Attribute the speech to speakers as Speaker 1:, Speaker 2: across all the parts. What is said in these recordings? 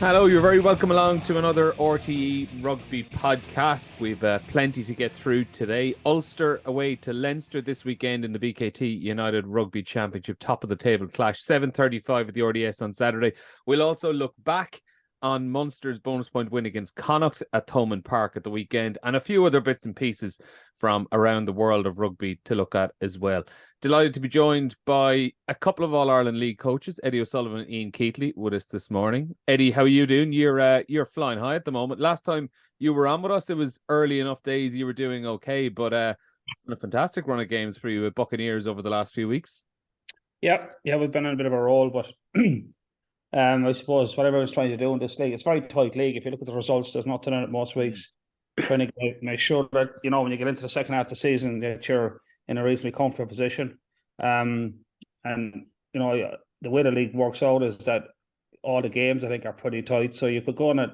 Speaker 1: Hello, you're very welcome along to another RTÉ Rugby podcast. We've plenty to get through today. Ulster away to Leinster this weekend in the BKT United Rugby Championship, top of the table clash, 7:35 at the RDS on Saturday. We'll also look back on Munster's bonus point win against Connacht at Thomond Park at the weekend, and a few other bits and pieces from around the world of rugby to look at as well. Delighted to be joined by a couple of All-Ireland League coaches, Eddie O'Sullivan and Ian Keatley, with us this morning. Eddie, how are you doing? You're flying high at the moment. Last time you were on with us, it was early enough days you were doing okay, but it's been a fantastic run of games for you with Buccaneers over the last few weeks.
Speaker 2: Yeah, we've been on a bit of a roll, but I suppose what everyone's trying to do in this league, it's a very tight league. If you look at the results, there's nothing in it most weeks. Trying to make sure that, when you get into the second half of the season, that you're in a reasonably comfortable position. And, the way the league works out is that all the games, I think, are pretty tight. So you could go on if you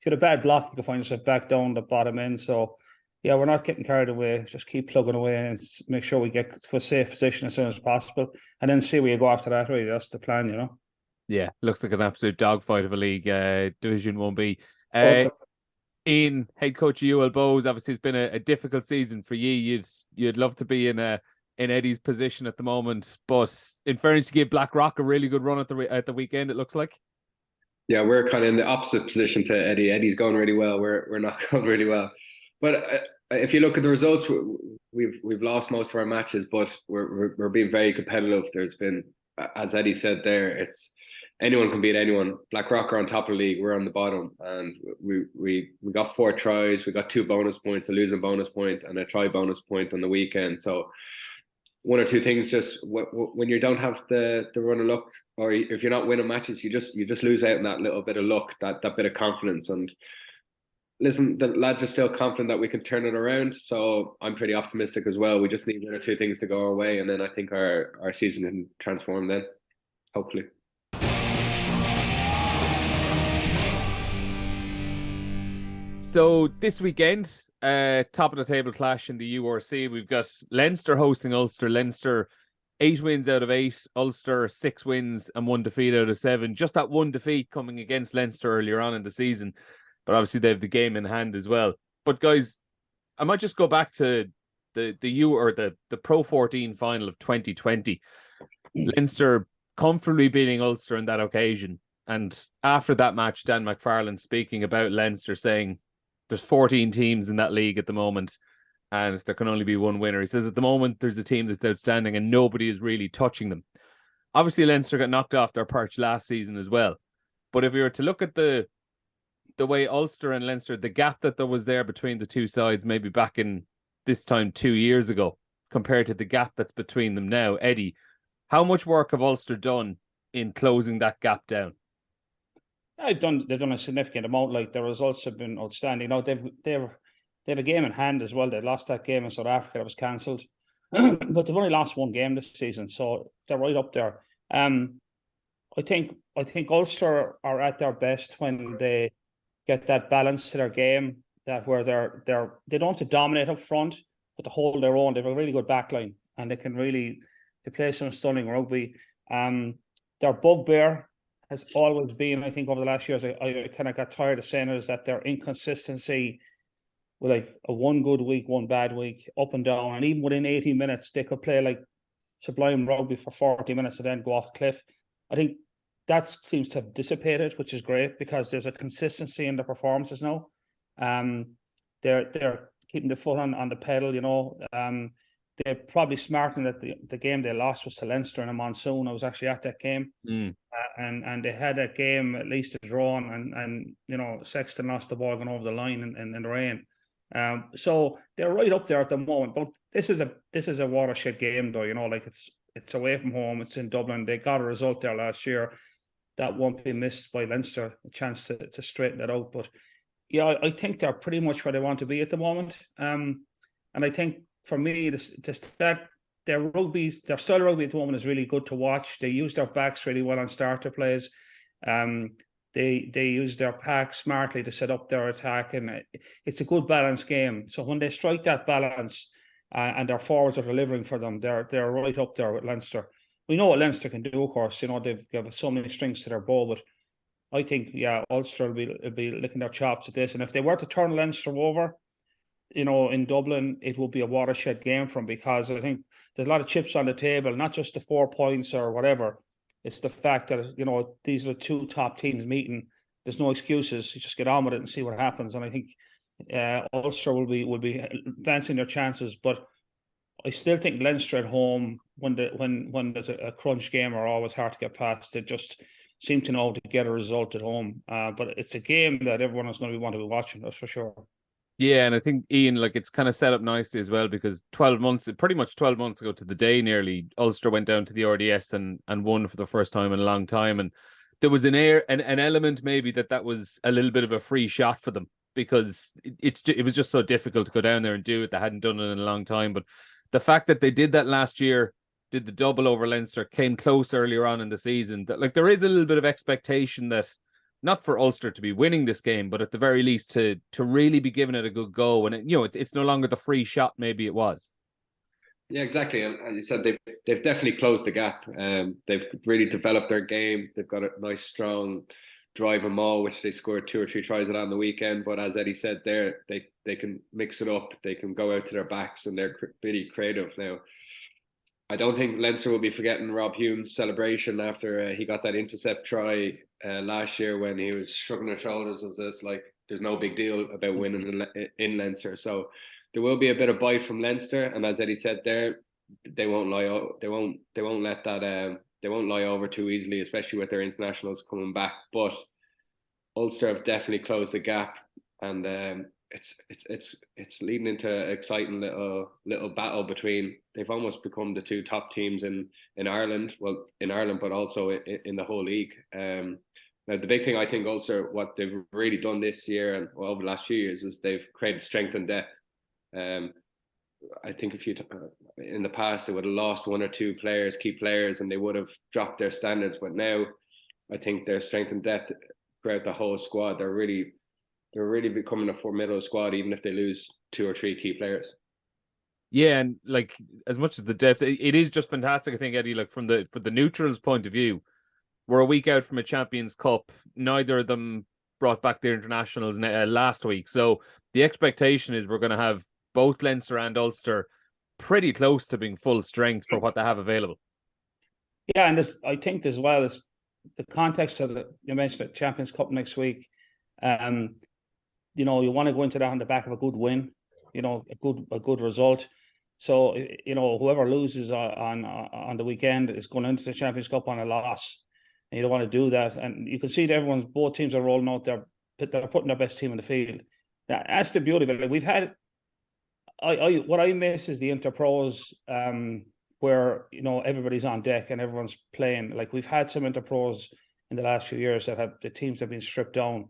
Speaker 2: had a bad block, you could find yourself back down the bottom end. So, yeah, we're not getting carried away. Just keep plugging away and make sure we get to a safe position as soon as possible. And then see where you go after that, really. That's the plan,
Speaker 1: Yeah, looks like an absolute dogfight of a league. Division 1B. Ian, head coach of UL Bows, obviously it's been a difficult season for you. You'd love to be in Eddie's position at the moment, but in fairness, you gave Blackrock a really good run at the weekend, it looks like.
Speaker 3: Yeah, we're kind of in the opposite position to Eddie. Eddie's going really well. We're not going really well. But if you look at the results, we've lost most of our matches, but we're being very competitive. There's been, as Eddie said there, it's anyone can beat anyone. Blackrock are on top of the league. We're on the bottom, and we got 4 tries. We got 2 bonus points, a losing bonus point and a try bonus point on the weekend. So one or two things, just when you don't have the run of luck, or if you're not winning matches, you just lose out on that little bit of luck, that bit of confidence. And listen, the lads are still confident that we can turn it around. So I'm pretty optimistic as well. We just need one or two things to go our way, and then I think our season can transform then, hopefully.
Speaker 1: So this weekend, top of the table clash in the URC. We've got Leinster hosting Ulster. Leinster 8 wins out of 8. Ulster 6 wins and 1 defeat out of 7. Just that 1 defeat coming against Leinster earlier on in the season. But obviously they have the game in hand as well. But guys, I might just go back to the Pro 14 final of 2020. Leinster comfortably beating Ulster on that occasion. And after that match, Dan McFarland speaking about Leinster, saying there's 14 teams in that league at the moment and there can only be one winner. He says at the moment there's a team that's outstanding and nobody is really touching them. Obviously, Leinster got knocked off their perch last season as well. But if we were to look at the way Ulster and Leinster, the gap that there was there between the two sides, maybe back in this time 2 years ago, compared to the gap that's between them now, Eddie, how much work have Ulster done in closing that gap down?
Speaker 2: They've done a significant amount. Like, the results have been outstanding. They have a game in hand as well. They lost that game in South Africa that was cancelled, but they've only lost 1 game this season, so they're right up there. I think Ulster are at their best when they get that balance to their game, that where they don't have to dominate up front, but to hold their own. They have a really good backline, and they play some stunning rugby. Their bugbear has always been, I think, over the last years, I kind of got tired of saying it, is that their inconsistency with like a 1 good week, 1 bad week, up and down. And even within 80 minutes, they could play like sublime rugby for 40 minutes and then go off a cliff. I think that seems to have dissipated, which is great because there's a consistency in the performances now. They're keeping the foot on the pedal, They're probably smarter that the game they lost was to Leinster in a monsoon. I was actually at that game. And they had that game at least drawn, and Sexton lost the ball going over the line in the rain. So they're right up there at the moment. But this is a watershed game, though. Like it's away from home. It's in Dublin. They got a result there last year that won't be missed by Leinster. A chance to straighten it out. But yeah, I think they're pretty much where they want to be at the moment. And I think for me, their style of rugby at the moment is really good to watch. They use their backs really well on starter plays. They use their pack smartly to set up their attack, and it's a good balanced game. So when they strike that balance and their forwards are delivering for them, they're right up there with Leinster. We know what Leinster can do, of course. They've got so many strings to their bow, but I think, yeah, Ulster will be licking their chops at this. And if they were to turn Leinster over, in Dublin, it will be a watershed game for them, because I think there's a lot of chips on the table, not just the 4 points or whatever. It's the fact that, these are the two top teams meeting. There's no excuses. You just get on with it and see what happens. And I think Ulster will be advancing their chances, but I still think Leinster at home, when there's a crunch game, are always hard to get past. They just seem to know to get a result at home. But it's a game that everyone is going to want to be watching, that's for sure.
Speaker 1: Yeah, and I think, Ian, it's kind of set up nicely as well, because pretty much 12 months ago to the day nearly, Ulster went down to the RDS and won for the first time in a long time. And there was an element maybe that was a little bit of a free shot for them, because it was just so difficult to go down there and do it. They hadn't done it in a long time. But the fact that they did that last year, did the double over Leinster, came close earlier on in the season, that there is a little bit of expectation that, not for Ulster to be winning this game, but at the very least to really be giving it a good go. And it's no longer the free shot maybe it was.
Speaker 3: Yeah, exactly. And as you said, they've definitely closed the gap. They've really developed their game. They've got a nice, strong drive and maul, which they scored 2 or 3 tries on the weekend. But as Eddie said there, they can mix it up. They can go out to their backs, and they're really creative now. I don't think Leinster will be forgetting Rob Hume's celebration after he got that intercept try last year, when he was shrugging his shoulders as this, like, there's no big deal about winning in Leinster. So there will be a bit of bite from Leinster, and as Eddie said there, they won't lie. They won't let that. They won't lie over too easily, especially with their internationals coming back. But Ulster have definitely closed the gap, and it's leading into an exciting little battle between. They've almost become the 2 top teams in Ireland. Well, in Ireland, but also in the whole league. Now, the big thing, I think, Ulster, what they've really done this year and over the last few years, is they've created strength and depth. I think in the past, they would have lost 1 or 2 players, key players, and they would have dropped their standards. But now, I think their strength and depth throughout the whole squad, they're really becoming a formidable squad, even if they lose 2 or 3 key players.
Speaker 1: Yeah, and as much as the depth, it is just fantastic. I think, Eddie, for the neutrals' point of view, we're a week out from a Champions Cup. Neither of them brought back their internationals last week, so the expectation is we're going to have both Leinster and Ulster pretty close to being full strength for what they have available.
Speaker 2: Yeah, and I think as well as the context of you mentioned the Champions Cup next week. You want to go into that on the back of a good win, a good result. So, whoever loses on the weekend is going into the Champions Cup on a loss, and you don't want to do that. And you can see that both teams are rolling out they're putting their best team in the field. That's the beauty of it. Like, we've had, what I miss is the Interpros, where everybody's on deck and everyone's playing. Like, we've had some Interpros in the last few years that the teams have been stripped down.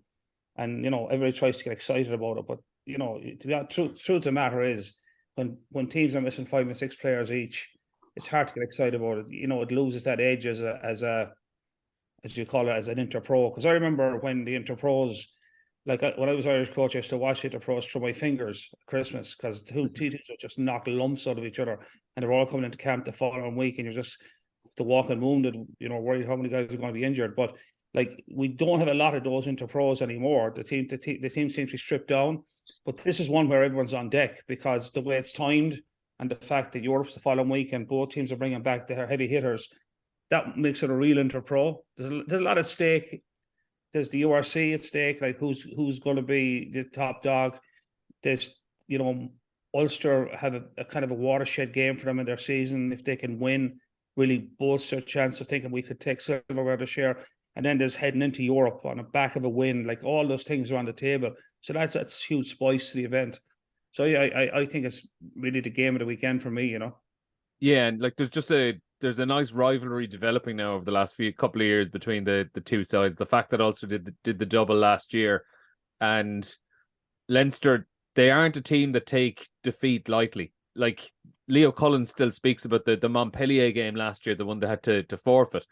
Speaker 2: And, everybody tries to get excited about it. But, to be honest, truth of the matter is, when teams are missing 5 and 6 players each, it's hard to get excited about it. It loses that edge as you call it, as an Interpro. Because I remember when the Interpros, when I was Irish coach, I used to watch the Interpros through my fingers at Christmas, because the 2 teams would just knock lumps out of each other. And they're all coming into camp the following week, and you're just the walking wounded, worried how many guys are going to be injured. But we don't have a lot of those Interpros anymore. The team seems to be stripped down, but this is one where everyone's on deck, because the way it's timed and the fact that Europe's the following week and both teams are bringing back their heavy hitters, that makes it a real Interpro. There's a lot at stake. There's the URC at stake, who's going to be the top dog. There's Ulster have a kind of a watershed game for them in their season. If they can win, really bolster a chance of thinking we could take silverware this year. And then there's heading into Europe on the back of a win. All those things are on the table. So that's huge spice to the event. So yeah, I think it's really the game of the weekend for me,
Speaker 1: Yeah, and there's a nice rivalry developing now over the last couple of years between the 2 sides. The fact that Ulster did the double last year, and Leinster, they aren't a team that take defeat lightly. Leo Cullen still speaks about the Montpellier game last year, the one they had to forfeit.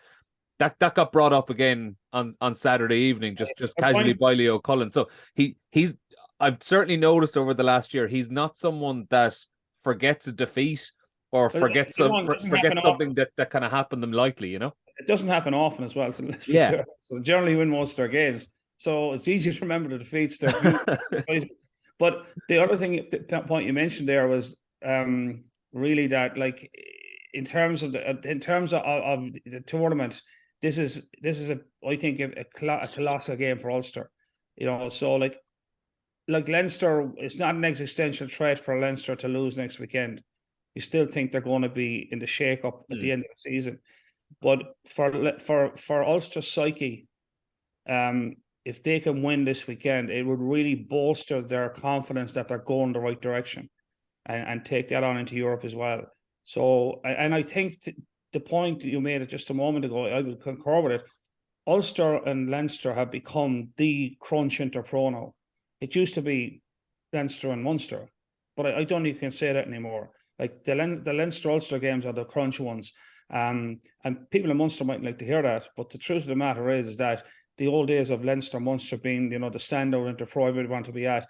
Speaker 1: That got brought up again on Saturday evening, just casually by Leo Cullen. So he's I've certainly noticed over the last year, he's not someone that forgets a defeat or forgets something that kind of happened them lightly,
Speaker 2: it doesn't happen often as well. So let's be
Speaker 1: Yeah.
Speaker 2: fair. So generally win most of their games. So it's easy to remember the defeats. But the other thing, the point you mentioned there was really that, like, in terms of the tournament, this is I think a colossal game for Ulster. So like Leinster, it's not an existential threat for Leinster to lose next weekend. You still think they're going to be in the shake-up at the end of the season. But for Ulster's psyche, if they can win this weekend, it would really bolster their confidence that they're going the right direction, and take that on into Europe as well. So, and I think the point that you made just a moment ago, I would concur with it. Ulster and Leinster have become the crunch Interpro now. It used to be Leinster and Munster, but I don't think you can say that anymore. Like the Leinster-Ulster games are the crunch ones. And people in Munster mightn't like to hear that, but the truth of the matter is that the old days of Leinster, Munster being, the standout Interpro everybody want to be at,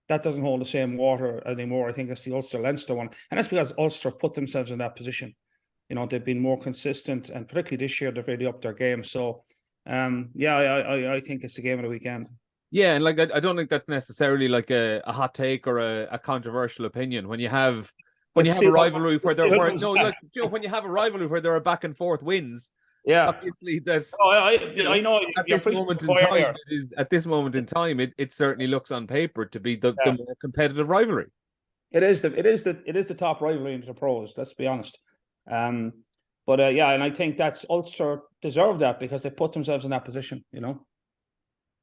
Speaker 2: that doesn't hold the same water anymore. I think it's the Ulster-Leinster one. And that's because Ulster put themselves in that position. They've been more consistent, and particularly this year, they've really upped their game. So, I think it's the game of the weekend.
Speaker 1: Yeah, and like I don't think that's necessarily like a hot take or a controversial opinion. When you have a rivalry where when you have a rivalry where there are back and forth wins, obviously that's
Speaker 2: I know
Speaker 1: at this moment in time it certainly looks on paper to be the more competitive rivalry.
Speaker 2: It is the top rivalry into the pros, let's be honest. And I think that's Ulster deserve that because they put themselves in that position,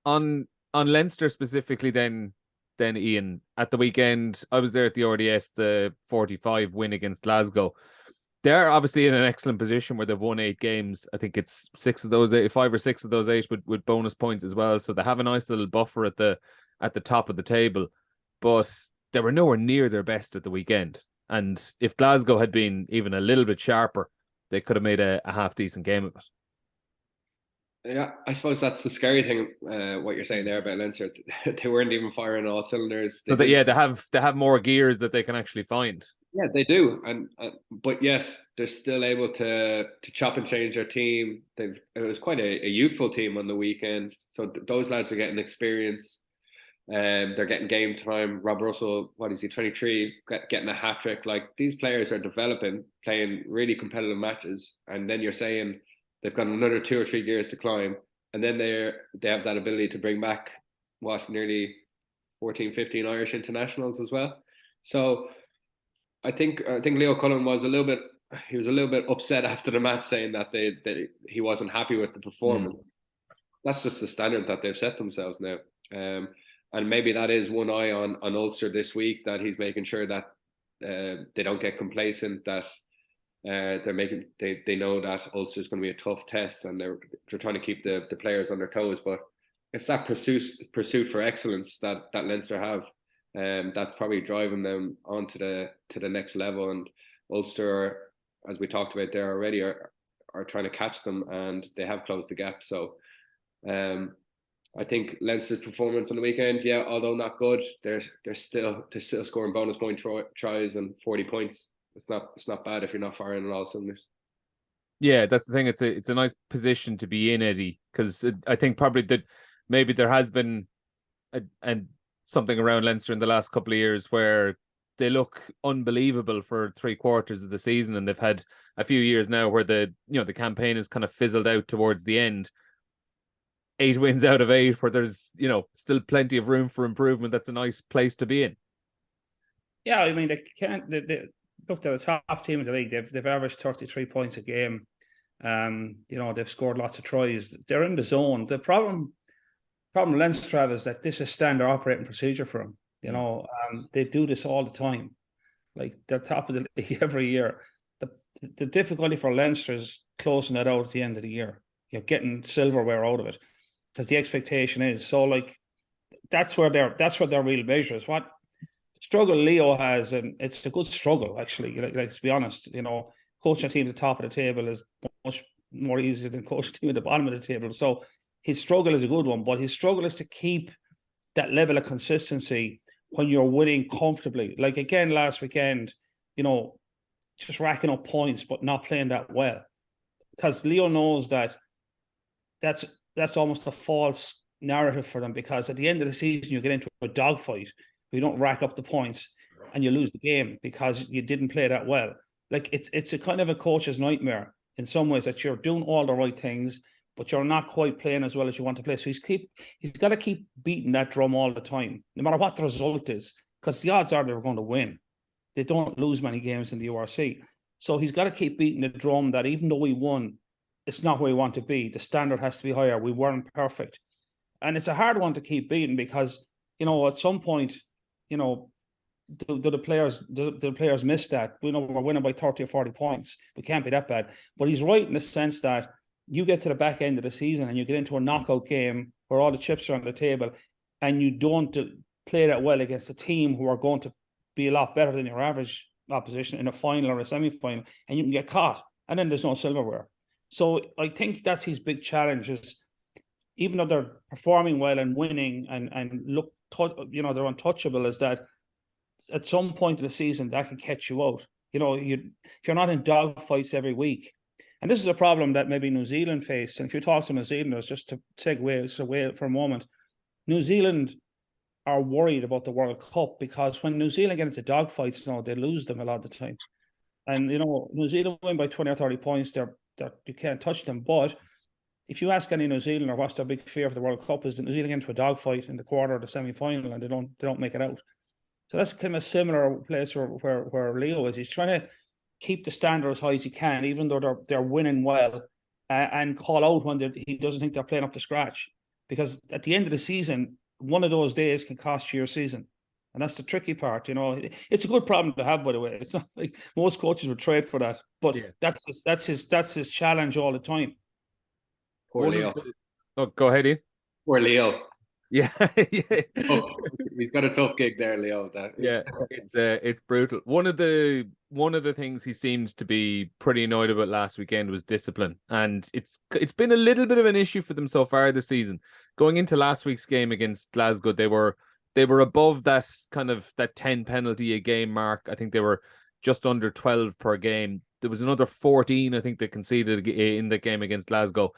Speaker 1: On Leinster specifically, then Ian, at the weekend, I was there at the RDS, the 45 win against Glasgow. They're obviously in an excellent position where they've won 8 games. I think it's 5 or 6 of those 8 with bonus points as well. So they have a nice little buffer at the top of the table. But they were nowhere near their best at the weekend. And if Glasgow had been even a little bit sharper, they could have made a half decent game of it.
Speaker 3: Yeah, I suppose that's the scary thing. What you're saying there about Leinster, they weren't even firing all cylinders.
Speaker 1: They have more gears that they can actually find.
Speaker 3: Yeah, they do, and but yes, they're still able to chop and change their team. It was quite a youthful team on the weekend, so those lads are getting experience. They're getting game time. Rob Russell, what is he, 23, getting a hat trick. Like, these players are developing, playing really competitive matches, and then you're saying they've got another 2 or 3 gears to climb, and then they have that ability to bring back nearly 14, 15 Irish internationals as well. So I think Leo Cullen was a little bit upset after the match, saying that he wasn't happy with the performance. That's just the standard that they've set themselves now. And maybe that is one eye on Ulster this week, that he's making sure that they don't get complacent, that they know that Ulster is going to be a tough test, and they're trying to keep the players on their toes. But it's that pursuit for excellence that Leinster have, that's probably driving them on to the next level. And Ulster, as we talked about there already, are trying to catch them, and they have closed the gap. So I think Leinster's performance on the weekend, although not good, they're still scoring bonus point tries and 40 points. It's not bad if you're not firing on all cylinders.
Speaker 1: Yeah, that's the thing. It's a nice position to be in, Eddie, because I think probably that maybe there has been something around Leinster in the last couple of years where they look unbelievable for 3/4 of the season, and they've had a few years now where the campaign has kind of fizzled out towards the end. 8 wins out of 8, where there's still plenty of room for improvement. That's a nice place to be in.
Speaker 2: Yeah, I mean, look, they're the top team in the league. They've averaged 33 points a game. They've scored lots of tries. They're in the zone. The problem Leinster have is that this is standard operating procedure for them. They do this all the time. Like, they're top of the league every year. The difficulty for Leinster is closing it out at the end of the year. You're getting silverware out of it, because the expectation is so. Like, that's where their real measure is. What struggle Leo has, and it's a good struggle actually. Like, let's be honest, coaching a team at the top of the table is much more easier than coaching a team at the bottom of the table. So his struggle is a good one, but his struggle is to keep that level of consistency when you're winning comfortably. Like, again, last weekend, just racking up points but not playing that well. because Leo knows that that's almost a false narrative for them, because at the end of the season you get into a dogfight, you don't rack up the points and you lose the game because you didn't play that well. Like it's a kind of a coach's nightmare in some ways, that you're doing all the right things, but you're not quite playing as well as you want to play. So he's got to keep beating that drum all the time, no matter what the result is, because the odds are they're going to win. They don't lose many games in the URC. So he's got to keep beating the drum that even though we won, it's not where we want to be. The standard has to be higher. We weren't perfect. And it's a hard one to keep beating because, at some point, do the players miss that? We're winning by 30 or 40 points. We can't be that bad. But he's right in the sense that you get to the back end of the season and you get into a knockout game where all the chips are on the table and you don't play that well against a team who are going to be a lot better than your average opposition in a final or a semi-final, and you can get caught, and then there's no silverware. So I think that's his big challenge, is even though they're performing well and winning and look, they're untouchable, is that at some point in the season that can catch you out. If you're not in dogfights every week, and this is a problem that maybe New Zealand faced. And if you talk to New Zealanders, just to segue away for a moment, New Zealand are worried about the World Cup because when New Zealand get into dogfights, they lose them a lot of the time. And New Zealand win by 20 or 30 points, they're you can't touch them. But if you ask any New Zealander what's their big fear for the World Cup, is that New Zealand get into a dogfight in the quarter or the semi-final and they don't make it out. So that's kind of a similar place where Leo is. He's trying to keep the standard as high as he can, even though they're winning well, and call out when he doesn't think they're playing up to scratch. Because at the end of the season, one of those days can cost you your season. And that's the tricky part. It's a good problem to have, by the way. It's not like most coaches would trade for that, but yeah, that's his challenge all the time.
Speaker 3: Poor Leo.
Speaker 1: Oh, go ahead, Ian.
Speaker 3: Poor Leo.
Speaker 1: Yeah.
Speaker 3: Oh, he's got a tough gig there, Leo.
Speaker 1: Yeah, it's brutal. One of the things he seemed to be pretty annoyed about last weekend was discipline, and it's been a little bit of an issue for them so far this season. Going into last week's game against Glasgow, they were above that kind of that 10 penalty a game mark. I think they were just under 12 per game. There was another 14, I think, they conceded in the game against Glasgow,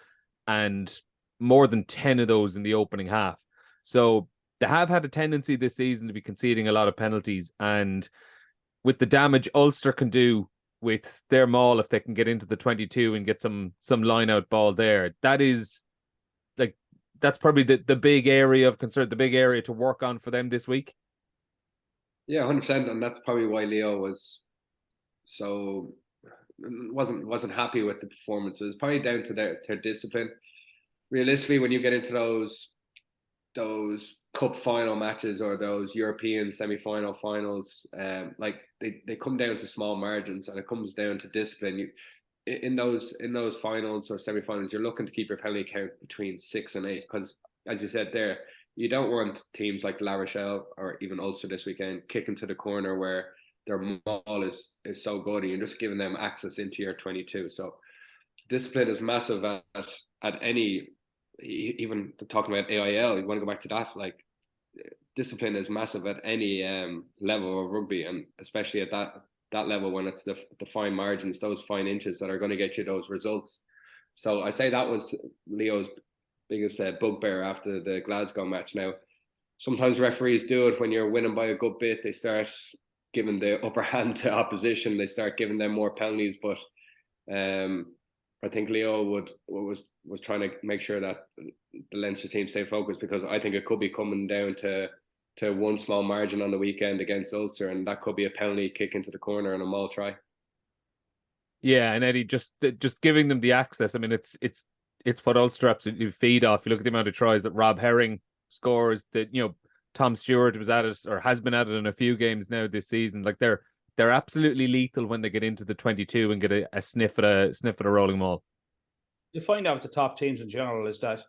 Speaker 1: and more than 10 of those in the opening half. So they have had a tendency this season to be conceding a lot of penalties, and with the damage Ulster can do with their maul, if they can get into the 22 and get some line out ball there, that's probably the big area of concern, the big area to work on for them this week.
Speaker 3: Yeah, 100%, and that's probably why Leo wasn't happy with the performance. It was probably down to their discipline. Realistically, when you get into those cup final matches or those European semi-final finals, they come down to small margins, and it comes down to discipline. In those finals or semi-finals, you're looking to keep your penalty count between 6 and 8, because, as you said there, you don't want teams like La Rochelle or even Ulster this weekend kicking to the corner where their maul is so good and you're just giving them access into your 22. So discipline is massive at any, even talking about AIL, you want to go back to that, like discipline is massive at any level of rugby, and especially at that level when it's the fine margins, those fine inches that are going to get you those results. So I say that was Leo's biggest bugbear after the Glasgow match. Now, sometimes referees do it when you're winning by a good bit. They start giving the upper hand to opposition. They start giving them more penalties. But I think Leo was trying to make sure that the Leinster team stay focused, because I think it could be coming down to one small margin on the weekend against Ulster, and that could be a penalty kick into the corner and a maul try.
Speaker 1: Yeah, and Eddie, just giving them the access. I mean, it's what Ulster absolutely feed off. You look at the amount of tries that Rob Herring scores, that Tom Stewart was at it or has been at it in a few games now this season. Like they're absolutely lethal when they get into the 22 and get a sniff at a rolling maul.
Speaker 2: You find out with the top teams in general is that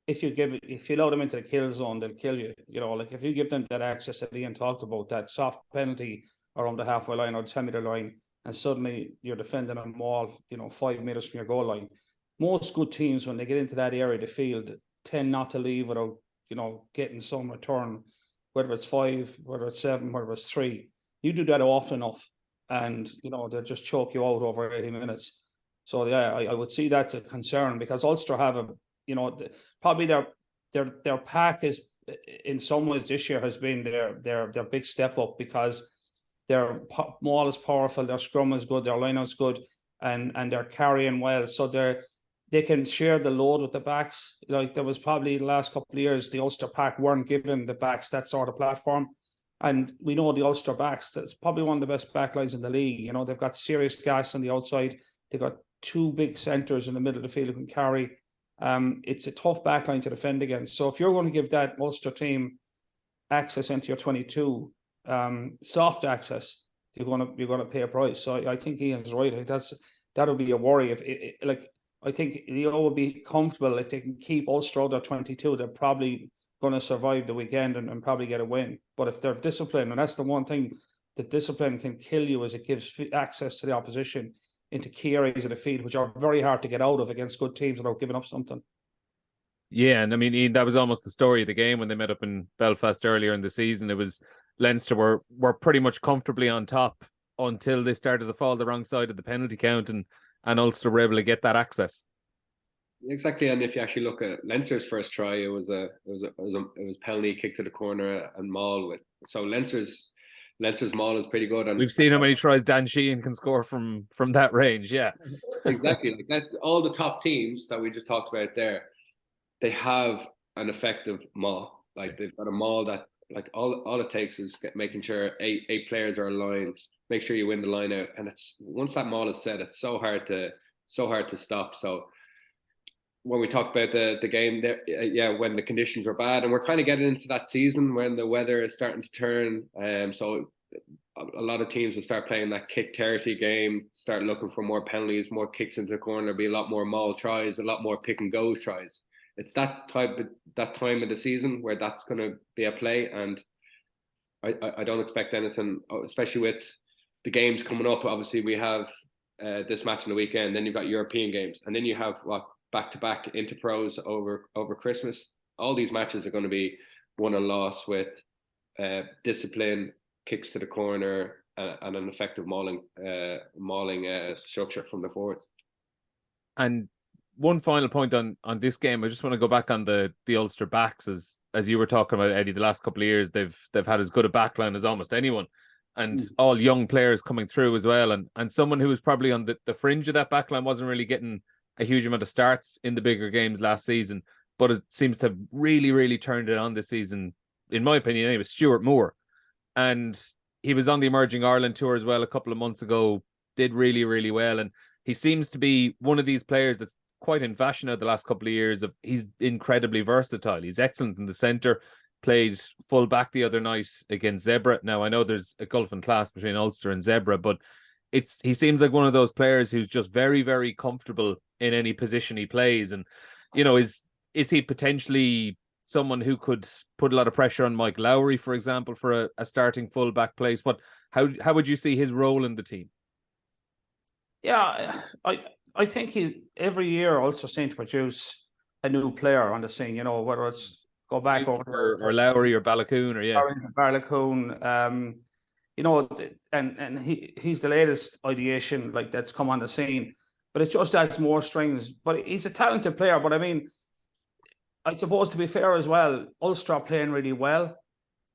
Speaker 2: if you allow them into the kill zone, they'll kill you. Like if you give them that access that Ian talked about, that soft penalty around the halfway line or the 10-meter line, and suddenly you're defending a maul, 5 meters from your goal line. Most good teams, when they get into that area of the field, tend not to leave without, getting some return, whether it's 5, whether it's 7, whether it's 3. You do that often enough, and they'll just choke you out over 80 minutes. So yeah, I would see that's a concern, because Ulster have probably their pack is, in some ways this year has been their big step up, because their maul is powerful, their scrum is good, their line-out's good, and they're carrying well. So they can share the load with the backs. Like, there was probably the last couple of years, the Ulster pack weren't giving the backs that sort of platform. And we know the Ulster backs, that's probably one of the best backlines in the league. They've got serious gas on the outside. They've got two big centres in the middle of the field who can carry. It's a tough backline to defend against. So if you're going to give that Ulster team access into your 22, soft access, you're going to pay a price. So I think Ian's right. I think that'll be a worry. I think Leo will be comfortable if they can keep Ulster out of 22. They're probably going to survive the weekend and probably get a win. But if they're disciplined, and that's the one thing that discipline can kill you, is it gives access to the opposition into key areas of the field, which are very hard to get out of against good teams without giving up something.
Speaker 1: Yeah, and I mean, Ian, that was almost the story of the game when they met up in Belfast earlier in the season. It was Leinster were pretty much comfortably on top until they started to fall the wrong side of the penalty count, and Ulster were able to get that access.
Speaker 3: Exactly, and if you actually look at Leinster's first try, it was penalty, kick to the corner, and maul with. So Leinster's maul is pretty good, and
Speaker 1: we've seen how many tries Dan Sheehan can score from that range. Yeah,
Speaker 3: exactly. Like, that's all the top teams that we just talked about there. They have an effective maul. Like, they've got a maul that, like, all it takes is making sure eight players are aligned. Make sure you win the line out, and it's once that maul is set, it's so hard to stop. So when we talk about the game there, when the conditions were bad, and we're kind of getting into that season when the weather is starting to turn, so a lot of teams will start playing that kick territory game, start looking for more penalties, more kicks into the corner. There'll be a lot more maul tries, a lot more pick and go tries. It's that time of the season where that's going to be a play, and I don't expect anything, especially with the games coming up. Obviously, we have this match on the weekend, then you've got European games, and then you have back-to-back Interpros over Christmas. All these matches are going to be won and lost with discipline, kicks to the corner, and an effective mauling structure from the forwards.
Speaker 1: And one final point on this game, I just want to go back on the Ulster backs, as you were talking about, Eddie. The last couple of years, they've had as good a backline as almost anyone, and all young players coming through as well. And someone who was probably on the fringe of that backline wasn't really getting a huge amount of starts in the bigger games last season, but it seems to have really, really turned it on this season, in my opinion anyway. Stuart Moore, and he was on the Emerging Ireland tour as well a couple of months ago, did really, really well, and he seems to be one of these players that's quite in fashion over the last couple of years. He's incredibly versatile. He's excellent in the centre, played full back the other night against Zebra. Now, I know there's a gulf in class between Ulster and Zebra, but he seems like one of those players who's just very, very comfortable in any position he plays. And, is he potentially someone who could put a lot of pressure on Mike Lowry, for example, for a starting full back place? How would you see his role in the team?
Speaker 2: Yeah, I think every year Ulster seem to produce a new player on the scene, whether it's go back over
Speaker 1: or Lowry or Balakoon or
Speaker 2: Balakoon, and he's the latest ideation that's come on the scene, but it just adds more strings. But he's a talented player. But I mean, I suppose, to be fair as well, Ulster are playing really well,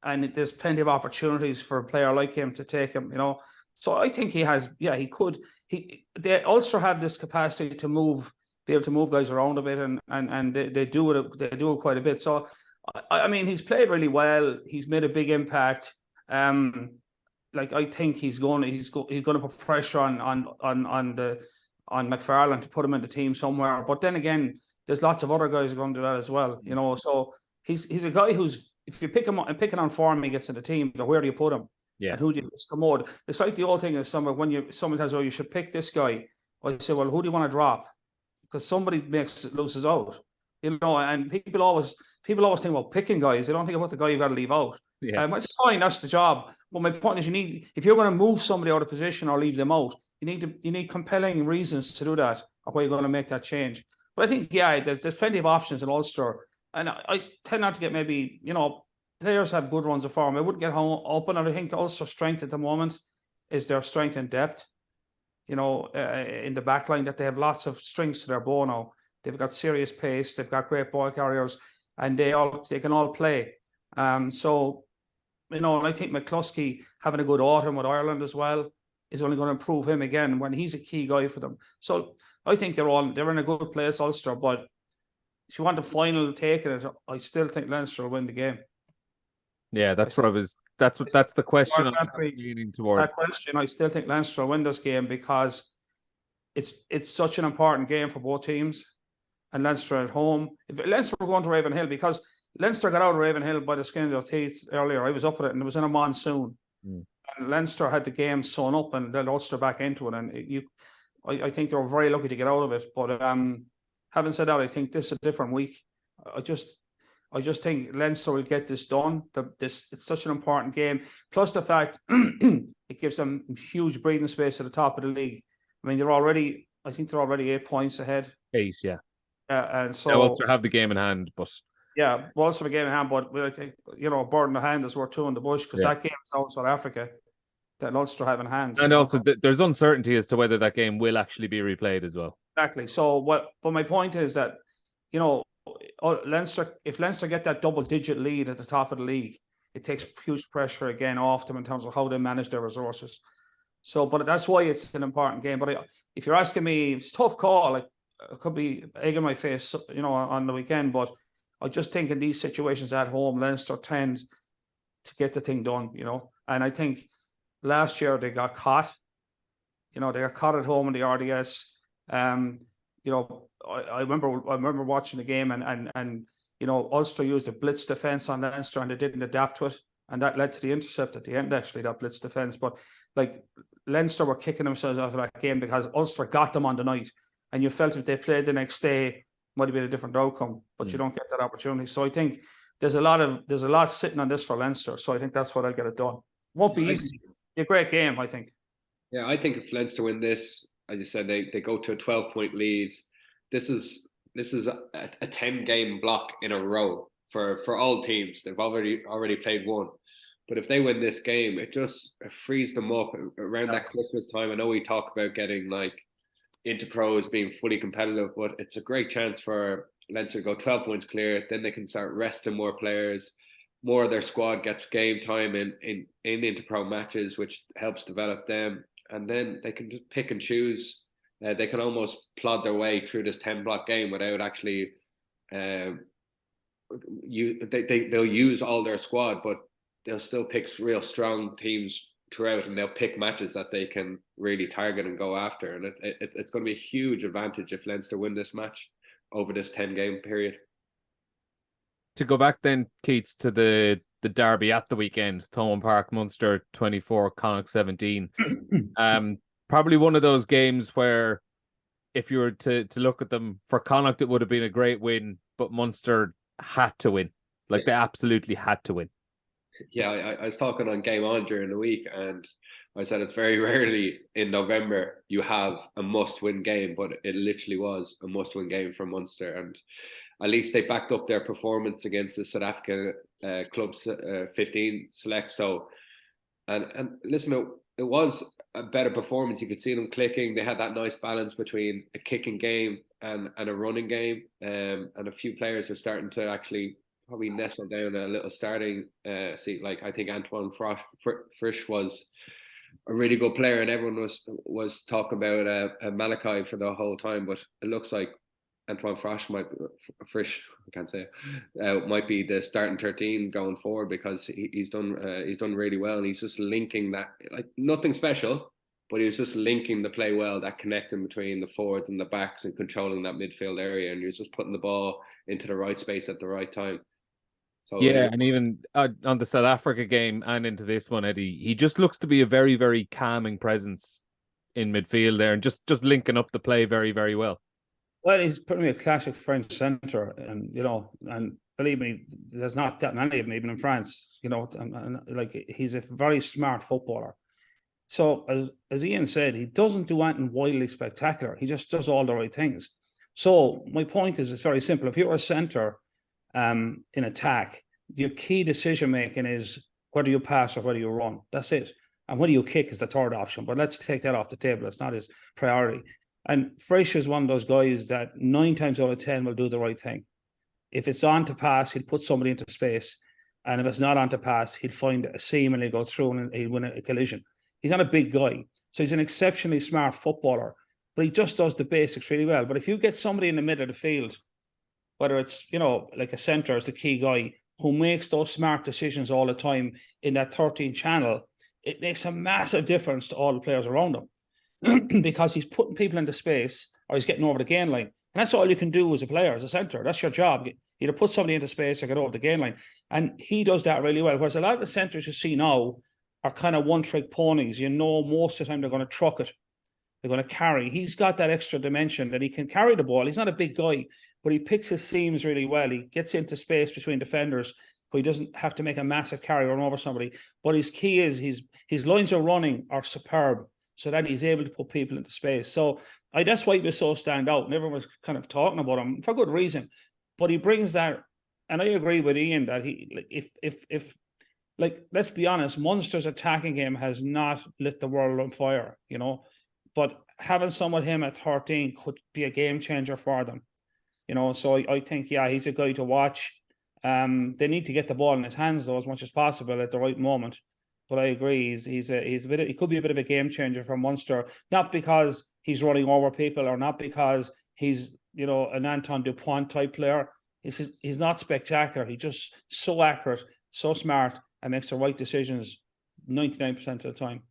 Speaker 2: and there's plenty of opportunities for a player like him to take him, So I think he could. They Ulster have this capacity to be able to move guys around a bit, and they do it quite a bit. So I mean, he's played really well. He's made a big impact. I think he's going to put pressure on McFarlane to put him in the team somewhere. But then again, there's lots of other guys who are going to do that as well. So he's a guy who's, if you pick him up and picking on form, he gets in the team. So where do you put him?
Speaker 1: Yeah.
Speaker 2: And who do you discommode? It's like the old thing is someone says, "Oh, you should pick this guy." I say, "Well, who do you want to drop?" Because somebody loses out, And people always think about picking guys. They don't think about the guy you got to leave out.
Speaker 1: Yeah,
Speaker 2: it's fine. That's the job. But my point is, if you're going to move somebody out of position or leave them out, you need compelling reasons to do that, or why you're going to make that change. But I think, there's plenty of options in Ulster, and I tend not to get maybe players have good runs of form. I wouldn't get hung up on it. I think Ulster's strength at the moment is their strength in depth. in the back line, that they have lots of strings to their bow now. They've got serious pace, they've got great ball carriers, and they can all play. So, and I think McCluskey having a good autumn with Ireland as well is only going to improve him again when he's a key guy for them. So I think they're in a good place, Ulster, but if you want the final take of it, I still think Leinster will win the game.
Speaker 1: Yeah, that's the question I'm leaning towards.
Speaker 2: That question, I still think Leinster will win this game because it's such an important game for both teams. And Leinster at home. If Leinster were going to Ravenhill, because Leinster got out of Ravenhill by the skin of their teeth earlier. I was up with it, and it was in a monsoon. And Leinster had the game sewn up, and then Ulster back into it. And I think they were very lucky to get out of it. But having said that, I think this is a different week. I just think Leinster will get this done. It's such an important game. Plus the fact it gives them huge breathing space at the top of the league. I mean, I think they're already 8 points ahead.
Speaker 1: 8, yeah.
Speaker 2: And so
Speaker 1: Ulster have the game in hand, but
Speaker 2: Ulster have a game in hand, but a bird in the hand is worth two in the bush, because that game is out in South Africa that Ulster have in hand.
Speaker 1: And also, there's uncertainty as to whether that game will actually be replayed as well.
Speaker 2: Exactly. So but my point is that Leinster, if Leinster get that double-digit lead at the top of the league, it takes huge pressure again off them in terms of how they manage their resources. So, but that's why it's an important game. But if you're asking me, it's a tough call. Like, it could be egg in my face, on the weekend. But I just think in these situations at home, Leinster tend to get the thing done, And I think last year they got caught. They got caught at home in the RDS. I remember watching the game and Ulster used a blitz defence on Leinster and they didn't adapt to it. And that led to the intercept at the end, actually, that blitz defence. But Leinster were kicking themselves out of that game because Ulster got them on the night. And you felt if they played the next day, might have been a different outcome, but you don't get that opportunity. So I think there's a lot sitting on this for Leinster. So I think that's what I'll get it done. Won't be easy. A great game, I think.
Speaker 3: Yeah, I think if Leinster win this, as you said, they go to a 12-point lead. This is a 10-game block in a row for all teams. They've already played one. But if they win this game, it frees them up around that Christmas time. I know we talk about getting Interpro as being fully competitive, but it's a great chance for Leinster to go 12 points clear. Then they can start resting more players. More of their squad gets game time in Interpro matches, which helps develop them. And then they can just pick and choose. They can almost plod their way through this 10-block game without actually they'll use all their squad, but they'll still pick real strong teams throughout, and they'll pick matches that they can really target and go after. And it's going to be a huge advantage if Leinster win this match over this 10-game period.
Speaker 1: To go back then, Keats, to the derby at the weekend, Thomond Park, Munster 24, Connacht 17. Probably one of those games where if you were to look at them, for Connacht it would have been a great win, but Munster had to win. They absolutely had to win.
Speaker 3: Yeah, I was talking on Game On during the week, and I said it's very rarely in November you have a must-win game, but it literally was a must-win game for Munster, and at least they backed up their performance against the South Africa club's 15 select. So, and listen, it was a better performance. You could see them clicking. They had that nice balance between a kicking game and a running game, and a few players are starting to actually probably nestle down a little starting seat. I think Antoine Frisch was a really good player, and everyone was talking about Malachi for the whole time. But it looks like Antoine Frisch might be the starting 13 going forward, because he's done really well, and he's just linking that, nothing special, but he was just linking the play well, that connecting between the forwards and the backs and controlling that midfield area, and he was just putting the ball into the right space at the right time. So
Speaker 1: and even on the South Africa game and into this one, Eddie, he just looks to be a very, very calming presence in midfield there, and just linking up the play very, very well.
Speaker 2: Well, he's probably a classic French centre, and and believe me, there's not that many of them even in France. And he's a very smart footballer. So as Ian said, he doesn't do anything wildly spectacular. He just does all the right things. So my point is, it's very simple. If you're a centre in attack, your key decision making is whether you pass or whether you run. That's it. And when you kick is the third option, but let's take that off the table. It's not his priority. And Fraser is one of those guys that 9 times out of 10 will do the right thing. If it's on to pass, he'll put somebody into space. And if it's not on to pass, he'll find a seam and he'll go through and he'll win a collision. He's not a big guy. So he's an exceptionally smart footballer, but he just does the basics really well. But if you get somebody in the middle of the field, whether it's, like a centre is the key guy who makes those smart decisions all the time in that 13 channel, it makes a massive difference to all the players around him because he's putting people into space or he's getting over the gain line. And that's all you can do as a player, as a centre. That's your job. Either put somebody into space or get over the gain line. And he does that really well. Whereas a lot of the centres you see now are kind of one-trick ponies. Most of the time they're going to truck it. They're going to carry. He's got that extra dimension that he can carry the ball. He's not a big guy, but he picks his seams really well. He gets into space between defenders, but he doesn't have to make a massive carry run over somebody. But his key is his lines of running are superb, so that he's able to put people into space. So that's why he was so stand out. And everyone was kind of talking about him for good reason. But he brings that, and I agree with Ian that if let's be honest, Munster's attacking game has not lit the world on fire, but having someone like him at 13 could be a game changer for them, So I think, he's a guy to watch. They need to get the ball in his hands though as much as possible at the right moment. But I agree, he could be a bit of a game changer for Munster, not because he's running over people or not because he's an Anton Dupont type player. He's not spectacular. He's just so accurate, so smart, and makes the right decisions 99% of the time.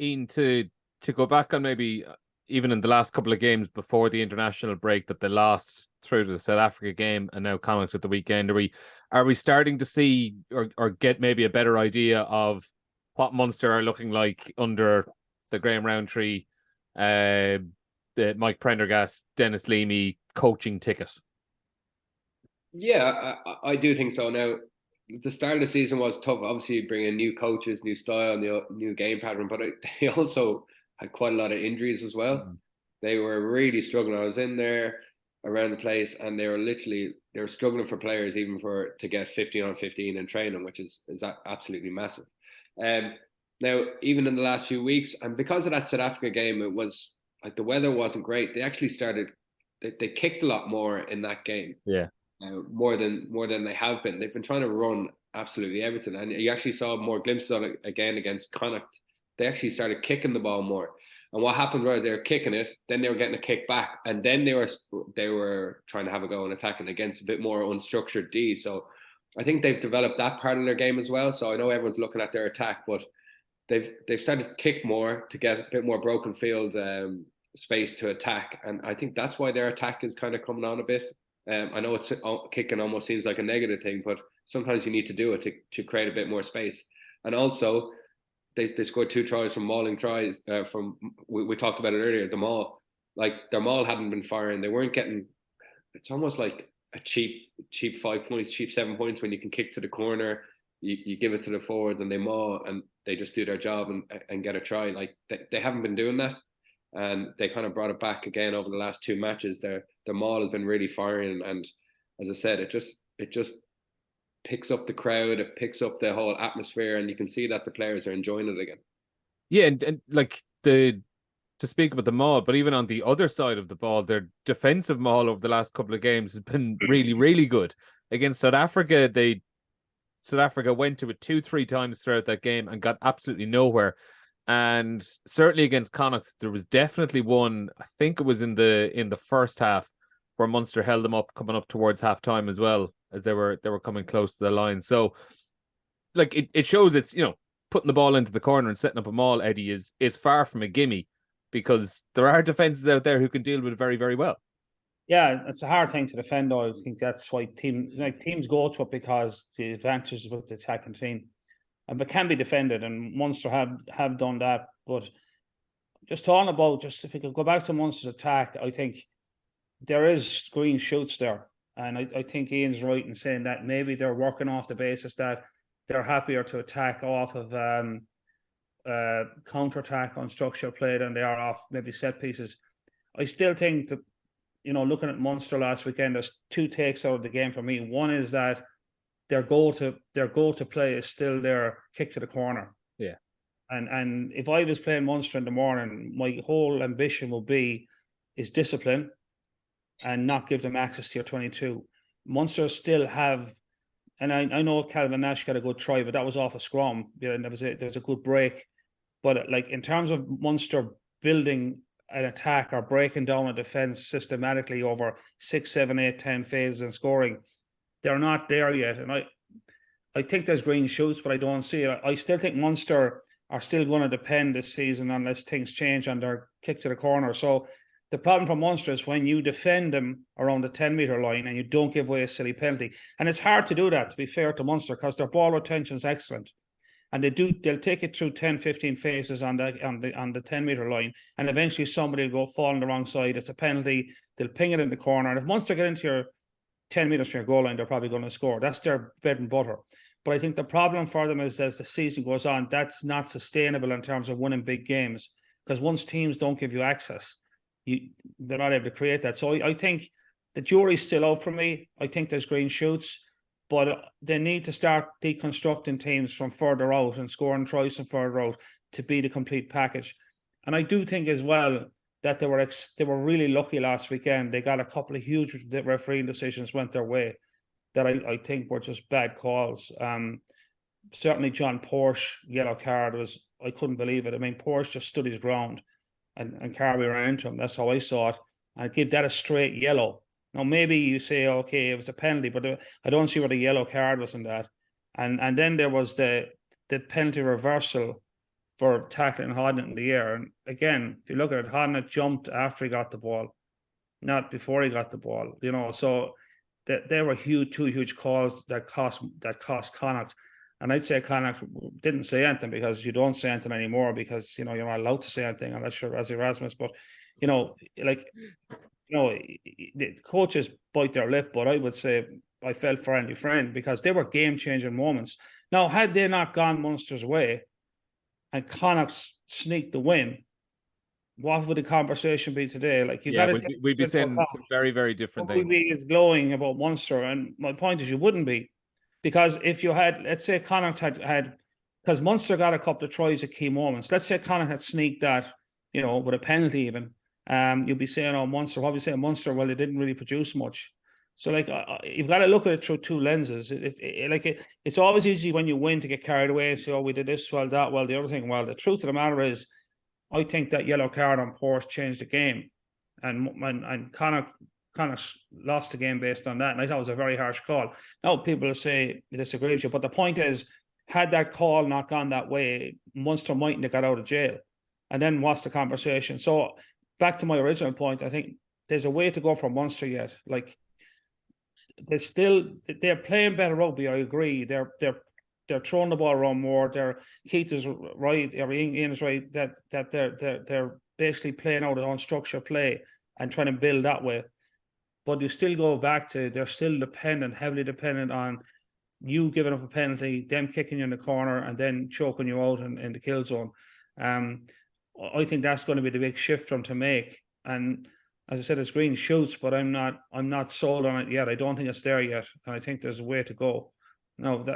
Speaker 1: Ian, to go back on maybe even in the last couple of games before the international break that they lost through to the South Africa game and now Connacht at the weekend, are we starting to see or get maybe a better idea of what Munster are looking like under the Graham Rowntree, the Mike Prendergast, Dennis Leamy coaching ticket?
Speaker 3: Yeah, I do think so. Now, the start of the season was tough. Obviously, bringing new coaches, new style, new game pattern, but they also had quite a lot of injuries as well. Mm-hmm. They were really struggling. I was in there around the place, and they were struggling for players even to get 15 on 15 in training, which is absolutely massive. Now, even in the last few weeks, and because of that South Africa game, it was like the weather wasn't great. They actually they kicked a lot more in that game.
Speaker 1: Yeah.
Speaker 3: More than they have been. They've been trying to run absolutely everything, and you actually saw more glimpses of it again against Connacht. They actually started kicking the ball more, and what happened was they were kicking it, then they were getting a kick back, and then they were trying to have a go and attacking against a bit more unstructured D. So I think they've developed that part of their game as well. So I know everyone's looking at their attack, but they've started to kick more to get a bit more broken field space to attack, and I think that's why their attack is kind of coming on a bit. I know kicking almost seems like a negative thing, but sometimes you need to do it to create a bit more space. And also, they scored 2 tries from mauling tries. We talked about it earlier. The maul, like their maul hadn't been firing. They weren't getting. It's almost like a cheap 5 points, cheap 7 points when you can kick to the corner. You give it to the forwards and they maul and they just do their job and get a try. Like they haven't been doing that. And they kind of brought it back again over the last 2 matches. Their maul has been really firing, and as I said, it just picks up the crowd, it picks up the whole atmosphere, and you can see that the players are enjoying it again.
Speaker 1: Yeah, and like to speak about the maul, but even on the other side of the ball, their defensive maul over the last couple of games has been really, really good. Against South Africa, South Africa went to it 2-3 times throughout that game and got absolutely nowhere. And certainly against Connacht, there was definitely one, I think it was in the first half, where Munster held them up coming up towards half time as well, as they were coming close to the line. So like it shows it's, putting the ball into the corner and setting up a maul, Eddie, is far from a gimme, because there are defenses out there who can deal with it very, very well.
Speaker 2: Yeah, it's a hard thing to defend though. I think that's why teams go to it, because the advantages with the attacking team. But can be defended, and Munster have done that. But just talking about, if we could go back to Munster's attack, I think there is green shoots there. And I think Ian's right in saying that maybe they're working off the basis that they're happier to attack off of counter-attack on structured play than they are off maybe set pieces. I still think that, looking at Munster last weekend, there's 2 takes out of the game for me. One is that their goal to play is still their kick to the corner.
Speaker 1: Yeah.
Speaker 2: And if I was playing Munster in the morning, my whole ambition would be is discipline and not give them access to your 22. Munster still have, and I know Calvin Nash got a good try, but that was off a scrum. And there was a good break. But like in terms of Munster building an attack or breaking down a defence systematically over 6, 7, 8, 10 phases and scoring, they're not there yet. And I think there's green shoots, but I don't see it. I still think Munster are still going to depend this season unless things change on their kick to the corner. So the problem for Munster is when you defend them around the 10-metre line and you don't give away a silly penalty. And it's hard to do that, to be fair to Munster, because their ball retention is excellent. And they'll take it through 10, 15 phases on the 10-metre line, and eventually somebody will go fall on the wrong side. It's a penalty. They'll ping it in the corner. And if Munster get into your 10 metres from your goal line, they're probably going to score. That's their bread and butter. But I think the problem for them is as the season goes on, that's not sustainable in terms of winning big games. Because once teams don't give you access, they're not able to create that. So I think the jury's still out for me. I think there's green shoots, but they need to start deconstructing teams from further out and scoring tries from further out to be the complete package. And I do think as well that they were really lucky last weekend. They got a couple of huge refereeing decisions went their way that I think were just bad calls. Certainly John Porsche yellow card was, I couldn't believe it. I mean, Porsche just stood his ground and Carby ran into him. That's how I saw it. I'd give that a straight yellow. Now, maybe you say, okay, it was a penalty, but I don't see what a yellow card was in that. And then there was the penalty reversal for tackling Hodnett in the air. And again, if you look at it, Hodnett jumped after he got the ball, not before he got the ball. So there were two huge calls that cost Connacht. And I'd say Connacht didn't say anything because you don't say anything anymore because, you're not allowed to say anything unless you're as Erasmus. But, the coaches bite their lip, but I would say I felt for Andy Friend because they were game-changing moments. Now, had they not gone Munster's way and Connacht sneaked the win, what would the conversation be today? Like
Speaker 1: we'd be saying some very, very different things.
Speaker 2: We'd be as glowing about Munster, and my point is you wouldn't be. Because if you had, let's say Connacht had, because Munster got a couple of tries at key moments. Let's say Connacht had sneaked that, with a penalty even. You'd be saying, oh, Munster, what we say Munster? Well, they didn't really produce much. So, you've got to look at it through two lenses. It's always easy when you win to get carried away and say, oh, we did this well, that well, the other thing well. The truth of the matter is, I think that yellow card on Porsche changed the game, and Connacht lost the game based on that, and I thought it was a very harsh call. Now people will say they disagree with you, but the point is, had that call not gone that way, Munster mightn't have got out of jail. And then what's the conversation? So back to my original point, I think there's a way to go for Munster yet. Like they're playing better rugby. I agree. They're throwing the ball around more. Keith is right. Ian is right that they're basically playing out an unstructured play and trying to build that way. But you still go back to they're still heavily dependent on you giving up a penalty, them kicking you in the corner, and then choking you out in the kill zone. I think that's going to be the big shift for them to make. And as I said, it's green shoots, but I'm not sold on it yet. I don't think it's there yet, and I think there's a way to go. No,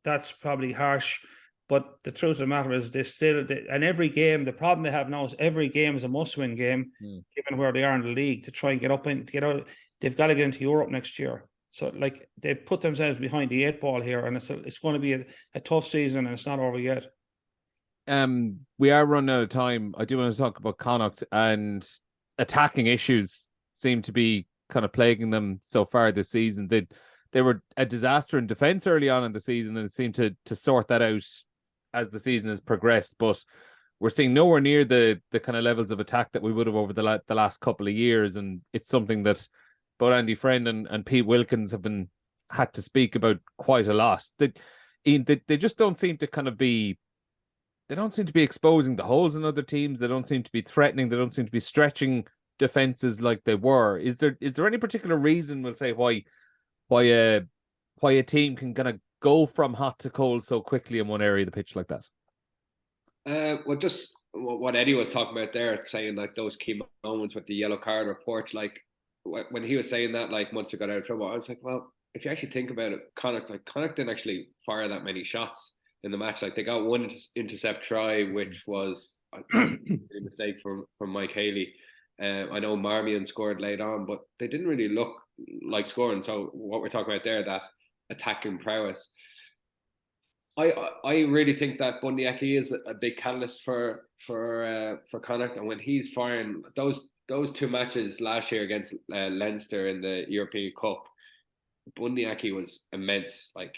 Speaker 2: that's probably harsh, but the truth of the matter is and every game, the problem they have now is every game is a must-win game, given where they are in the league, to try and get out. They've got to get into Europe next year. So they put themselves behind the 8 ball here, and it's going to be a tough season, and it's not over yet.
Speaker 1: We are running out of time. I do want to talk about Connacht, and attacking issues seem to be kind of plaguing them so far this season. They were a disaster in defence early on in the season, and it seemed to sort that out as the season has progressed. But we're seeing nowhere near the kind of levels of attack that we would have over the last couple of years, and it's something that both Andy Friend and Pete Wilkins have had to speak about quite a lot. They just don't seem to kind of be. They don't seem to be exposing the holes in other teams. They don't seem to be threatening. They don't seem to be stretching defenses like they were. Is there any particular reason, we'll say, why a team can kind of go from hot to cold so quickly in one area of the pitch like that?
Speaker 3: Well, just what Eddie was talking about there, saying those key moments with the yellow card report, when he was saying that, Munster got out of trouble, I was like, well, if you actually think about it, Connacht didn't actually fire that many shots. in the match. Like they got one intercept try, which was a mistake from Mike Haley. I know Marmion scored late on, but they didn't really look like scoring. So what we're talking about there, that attacking prowess. I really think that Bundy Aki is a big catalyst for Connacht, and when he's firing those two matches last year against Leinster in the European Cup, Bundy Aki was immense. Like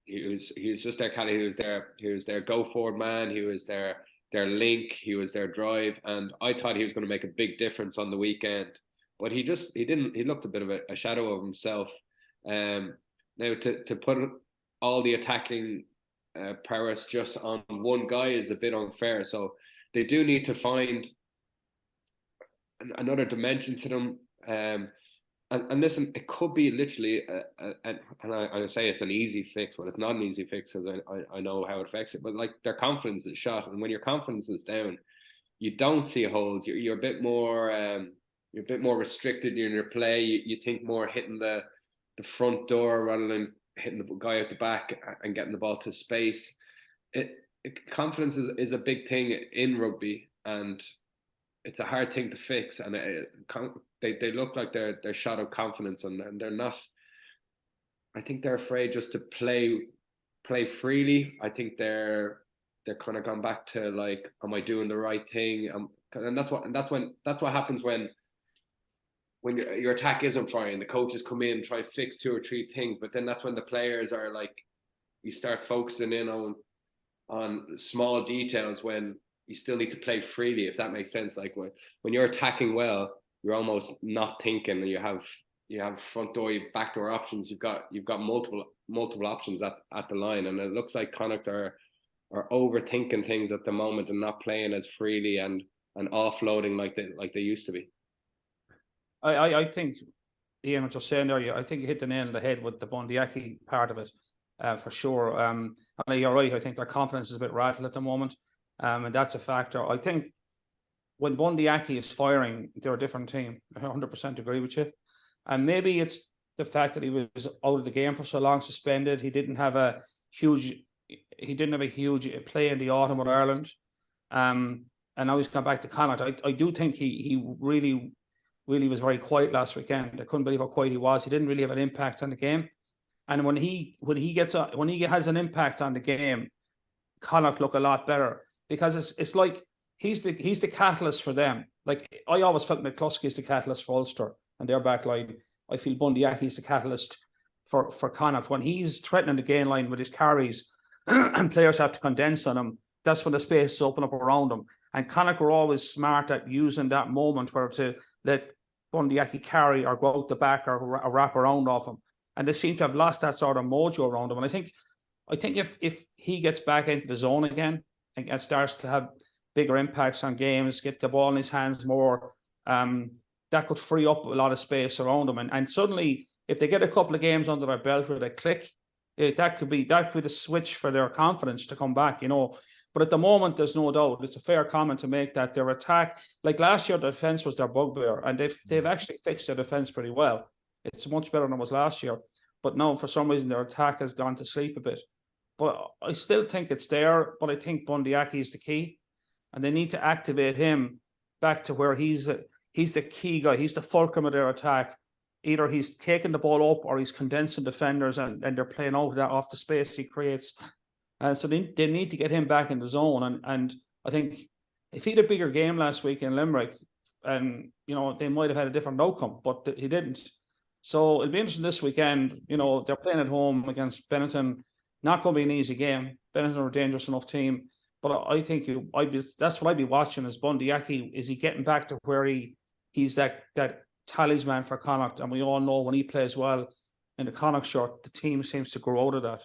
Speaker 3: he was just their catalyst. He was their go forward man. He was their link. He was their drive, and I thought he was going to make a big difference on the weekend, but he didn't. He looked a bit of a shadow of himself. Now to put all the attacking prowess just on one guy is a bit unfair. So they do need to find another dimension to them. And listen, it could be literally, and I say it's an easy fix, but it's not an easy fix because I know how it affects it. But like their confidence is shot, and when your confidence is down, you don't see holes. You're a bit more restricted in your play. You think more hitting the front door rather than hitting the guy at the back and getting the ball to space. Confidence is a big thing in rugby, and it's a hard thing to fix. And they look like they're shot of confidence, and they're not. I think they're afraid just to play freely. I think they're kind of gone back to like, am I doing the right thing? And that's what happens when your attack isn't firing. The coaches come in and try to fix 2 or 3 things, but then that's when the players are like, you start focusing in on small details when you still need to play freely, if that makes sense. Like when you're attacking well, you're almost not thinking, and you have front door, you have back door options. You've got multiple options at the line, and it looks like Connacht are overthinking things at the moment and not playing as freely and offloading like they used to be.
Speaker 2: I think, Ian, what you're saying there, I think you hit the nail on the head with the Bundy Aki part of it, for sure. And you're right. I think their confidence is a bit rattled at the moment, and that's a factor. I think when Bundy Aki is firing, they're a different team. I 100% agree with you. And maybe it's the fact that he was out of the game for so long, suspended. He didn't have a huge play in the autumn with Ireland, and now he's come back to Connacht. I do think he really was very quiet last weekend. I couldn't believe how quiet he was. He didn't really have an impact on the game. And when he has an impact on the game, Connacht look a lot better, because it's like he's the catalyst for them. Like I always felt McCluskey is the catalyst for Ulster and their back line. I feel Bundy Aki is the catalyst for Connacht. When he's threatening the gain line with his carries and players have to condense on him, that's when the space is open up around him. And Connacht were always smart at using that moment where to let Bundy Aki carry or go out the back or wrap around off him. And they seem to have lost that sort of mojo around him. And I think if he gets back into the zone again and starts to have bigger impacts on games, get the ball in his hands more, that could free up a lot of space around him. And suddenly, if they get a couple of games under their belt where they click, that could be the switch for their confidence to come back, But at the moment, there's no doubt. It's a fair comment to make that their attack, like last year, the defence was their bugbear, and they've actually fixed their defence pretty well. It's much better than it was last year. But now, for some reason, their attack has gone to sleep a bit. But I still think it's there. But I think Bundy Aki is the key, and they need to activate him back to where he's the key guy. He's the fulcrum of their attack. Either he's taking the ball up or he's condensing defenders, and they're playing out that off the space he creates. So they need to get him back in the zone. And I think if he had a bigger game last week in Limerick, and they might have had a different outcome, but he didn't. So it'll be interesting this weekend. They're playing at home against Benetton. Not going to be an easy game. Benetton are a dangerous enough team. But I think that's what I'd be watching is Bundy Aki. Is he getting back to where he's that talisman for Connacht? And we all know when he plays well in the Connacht shirt, the team seems to grow out of that,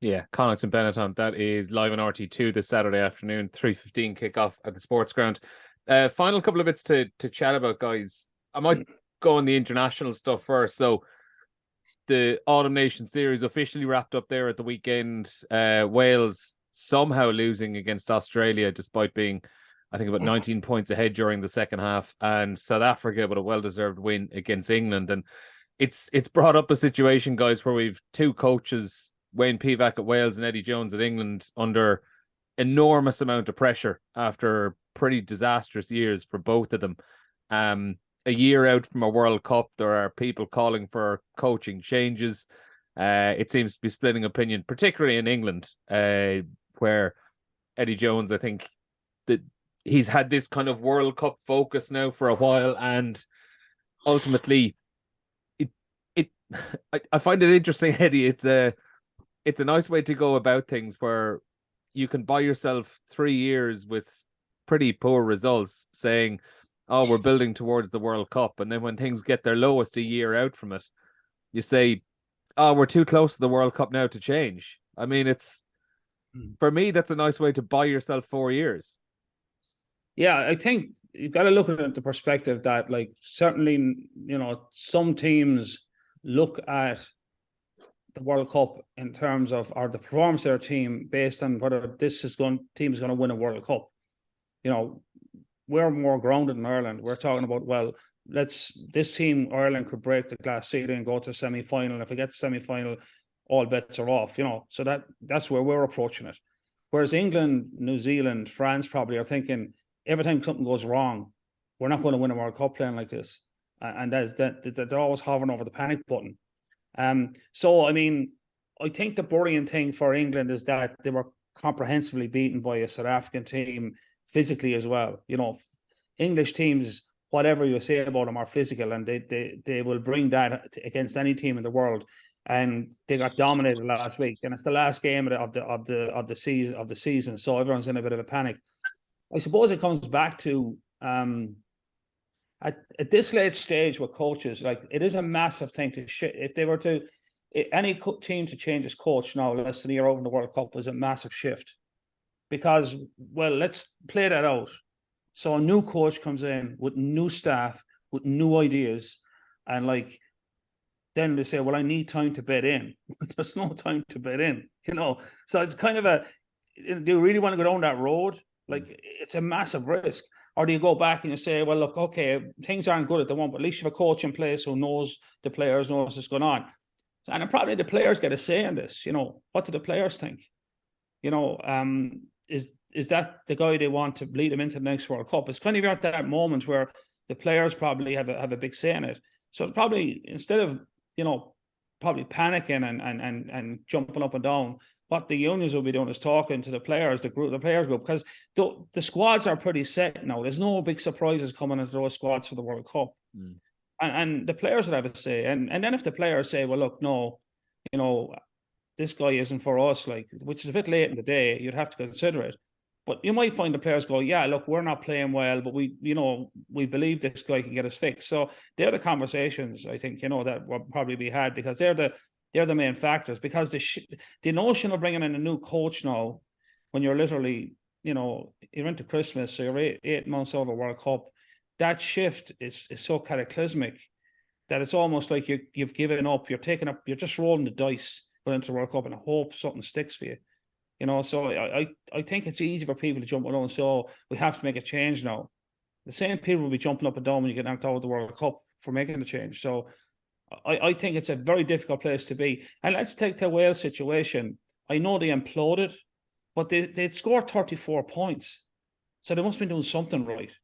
Speaker 1: Yeah, Connacht and Benetton. That is live on RT2 this Saturday afternoon, 3:15 kickoff at the Sports Ground. Final couple of bits to chat about, guys. I might go on the international stuff first. So the Autumn Nation Series officially wrapped up there at the weekend. Wales somehow losing against Australia despite being, I think, about 19 points ahead during the second half, and South Africa with a well-deserved win against England. And it's brought up a situation, guys, where we've two coaches Wayne Pivac at Wales and Eddie Jones at England under enormous amount of pressure after pretty disastrous years for both of them. A year out from a World Cup, there are people calling for coaching changes. It seems to be splitting opinion, particularly in England, where Eddie Jones, I think that he's had this kind of World Cup focus now for a while, and ultimately, I find it interesting, Eddie. It's a nice way to go about things where you can buy yourself 3 years with pretty poor results, saying, "Oh, we're building towards the World Cup," and then when things get their lowest a year out from it, you say, "Oh, we're too close to the World Cup now to change." I mean, for me, that's a nice way to buy yourself 4 years.
Speaker 2: Yeah, I think you've got to look at the perspective that, like, certainly, some teams look at the World Cup in terms of, or the performance of their team based on whether team is going to win a World Cup. We're more grounded in Ireland. We're talking about, well, this team, Ireland, could break the glass ceiling and go to semi-final. And if we get to semi-final, all bets are off, So that's where we're approaching it. Whereas England, New Zealand, France probably are thinking, every time something goes wrong, we're not going to win a World Cup playing like this. And they're always hovering over the panic button. So, I mean, I think the worrying thing for England is that they were comprehensively beaten by a South African team physically as well. English teams, whatever you say about them, are physical, and they will bring that against any team in the world. And they got dominated last week, and it's the last game of the season. So everyone's in a bit of a panic. I suppose it comes back to at this late stage with coaches, like, it is a massive thing to if they were to any team to change its coach now less than a year over in the World Cup is a massive shift, because, well, let's play that out. So a new coach comes in with new staff, with new ideas, and then they say, well, I need time to bed in. There's no time to bed in, So it's kind of do you really want to go down that road? Like, it's a massive risk. Or do you go back and you say, well, look, okay, things aren't good at the moment, but at least you have a coach in place who knows the players, knows what's going on. And probably the players get a say in this. What do the players think? Is that the guy they want to lead them into the next World Cup? It's kind of at that moment where the players probably have a big say in it. So it's probably, instead of, probably panicking and jumping up and down, what the unions will be doing is talking to the players, the players group, because the squads are pretty set now. There's no big surprises coming into those squads for the World Cup. And the players would have a say. And then if the players say, well, look, no, this guy isn't for us, which is a bit late in the day, you'd have to consider it. But you might find the players go, yeah, look, we're not playing well, but we believe this guy can get us fixed. So they're the conversations, I think, that will probably be had, because they're the main factors. Because the notion of bringing in a new coach now, when you're literally, you're into Christmas, so you're eight months out of the World Cup, that shift is so cataclysmic that it's almost like you've given up, you're just rolling the dice going into the World Cup and hope something sticks for you. So I think it's easy for people to jump along. So we have to make a change now. The same people will be jumping up and down when you get knocked out of the World Cup for making the change. So I think it's a very difficult place to be. And let's take the Wales situation. I know they imploded, but they scored 34 points. So they must have been doing something right.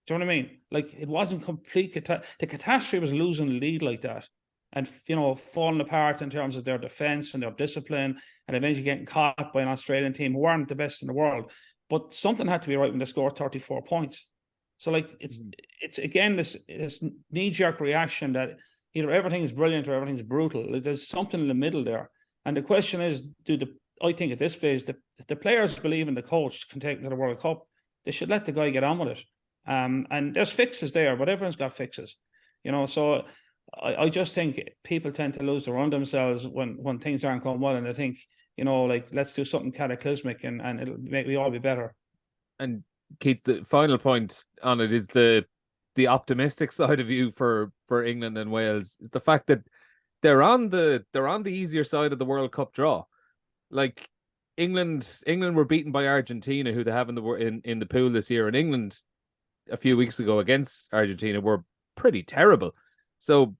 Speaker 2: Do you know what I mean? Like, it wasn't complete. The catastrophe was losing the lead like that. And, falling apart in terms of their defence and their discipline, and eventually getting caught by an Australian team who weren't the best in the world. But something had to be right when they scored 34 points. So, it's again, this knee-jerk reaction that either everything is brilliant or everything's brutal. There's something in the middle there. And the question is, I think at this stage, if the players believe in the coach can take them to the World Cup, they should let the guy get on with it. And there's fixes there, but everyone's got fixes. So I just think people tend to lose their own themselves when things aren't going well, and they think, let's do something cataclysmic and it'll make we all be better. And
Speaker 1: Keith, the final point on it is the optimistic side of you for England and Wales is the fact that they're on the easier side of the World Cup draw. Like, England were beaten by Argentina, who they have in the pool this year, and England a few weeks ago against Argentina were pretty terrible. So